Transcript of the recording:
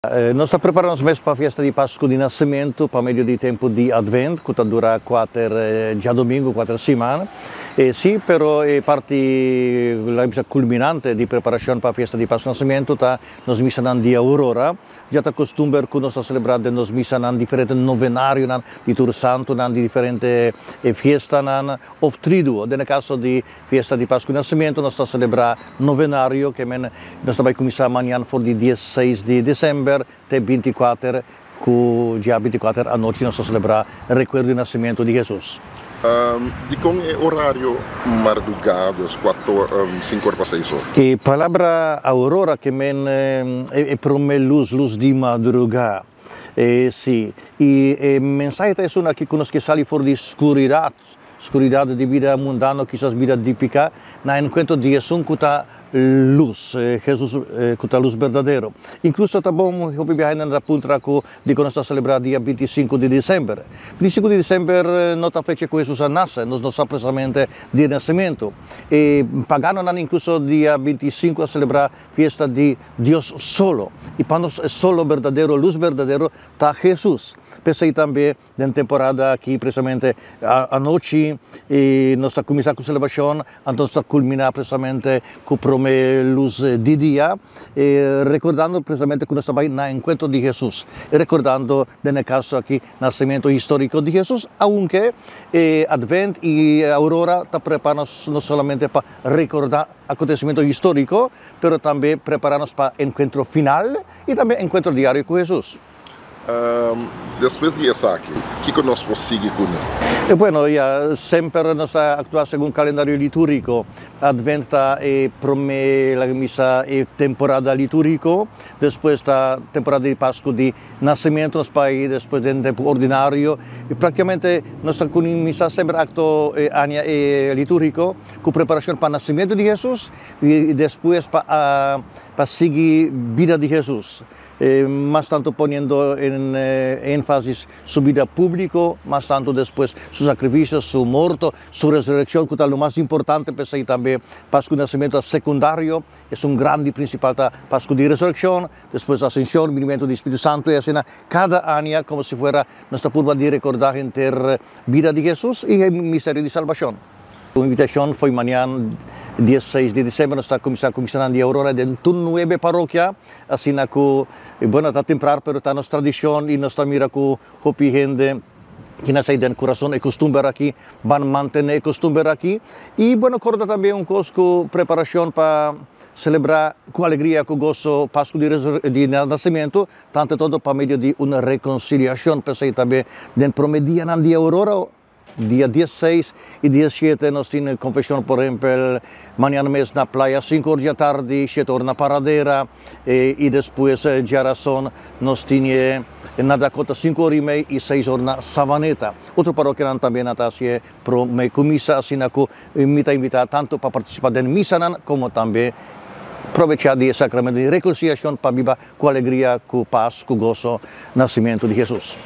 Nós estamos preparando mesmo para a festa de Páscoa de Nascimento, para meio de tempo de Advento, que dura 4 dia domingo, 4 semanas. Sim, però é parte la culminante di preparazione per la festa di Páscoa de Nascimento, nós missamos di Aurora. Já está costume que nós celebramos nós missamos diferentes novenários di Tur Santo, di differenti feste, of triduo. Nel caso di festa di Páscoa de Nascimento, nós estamos celebrando novenário, que nós vamos começar amanhã for di 16 de dezembro. Até 24, dia 24 à noite nós celebramos o recuerdo do nascimento de Jesus. De como é horário madrugado, 5 para 6 horas? A palavra aurora que é para mim luz de madrugada. Sim, e a mensagem é uma que nós que saímos fora de escuridade de vida mundana, quizás vida típica, na encontro de Jesus que está luz, Jesus que está luz verdadeiro. Incluso está bom, eu viajei na punta de quando nós celebramos dia 25 de dezembro. 25 de dezembro não está feita com Jesus nasce, nós não sabemos precisamente de nascimento. E pagano não incluso dia 25 a celebrar festa de Deus solo. E para nós solo verdadeiro, luz verdadeiro, está Jesus. Pensei também na temporada aqui, precisamente à noite, e nós começamos com a celebração, então nós culminar precisamente com a luz de dia, recordando precisamente que nós estamos no encontro de Jesus, e recordando, nesse caso aqui, o nascimento histórico de Jesus, aunque Advent e Aurora está preparando não somente para recordar acontecimento histórico, mas também preparando para o encontro final e também encontro diário com Jesus. Depois de essa aqui, o que nós podemos seguir com ele? Bueno, sempre nós actuamos segundo o calendário litúrgico. Advent é a missa e temporada litúrgico, depois da temporada de Páscoa de Nascimento, nós vai depois do tempo ordinário. E praticamente nós começamos sempre acto litúrgico com preparação para o nascimento de Jesus e depois para seguir a vida de Jesus. Más tanto poniendo en énfasis su vida pública, más tanto después su sacrificio, su muerto, su resurrección, que es lo más importante, pensé también Pascua de Nacimiento secundario, es un grande principal de Pascua de Resurrección, después Ascensión, vinimiento del Espíritu Santo, y así cada año como si fuera nuestra forma de recordar la vida de Jesús y el misterio de salvación. La invitación fue mañana 16 de dezembro, nós estamos começando de Aurora de 9 paróquias, assim que, bueno, está temprano, pero está nossa tradição e nós estamos com a gente que nasce dentro do coração e costume aqui, vão manter o costume aqui. E, bueno, acorda também preparação para celebrar com alegria, com gozo, Páscoa de Nascimento, tanto todo para meio de uma reconciliação, pensei também dentro do dia de Aurora. Dia 16 e 17 nós temos confissão, por exemplo, amanhã mesmo na praia, 5 horas da tarde, 7 horas na paradeira, e depois de oração nós temos na Dakota 5 horas e meia e 6 horas na Savaneta. Outra paróquia também na Tassia, para uma comissa, assim que me invita tanto para participar da missa, como também aproveitar do sacramento de reconciliação para viver com alegria, com paz, com gozo, nascimento de Jesus.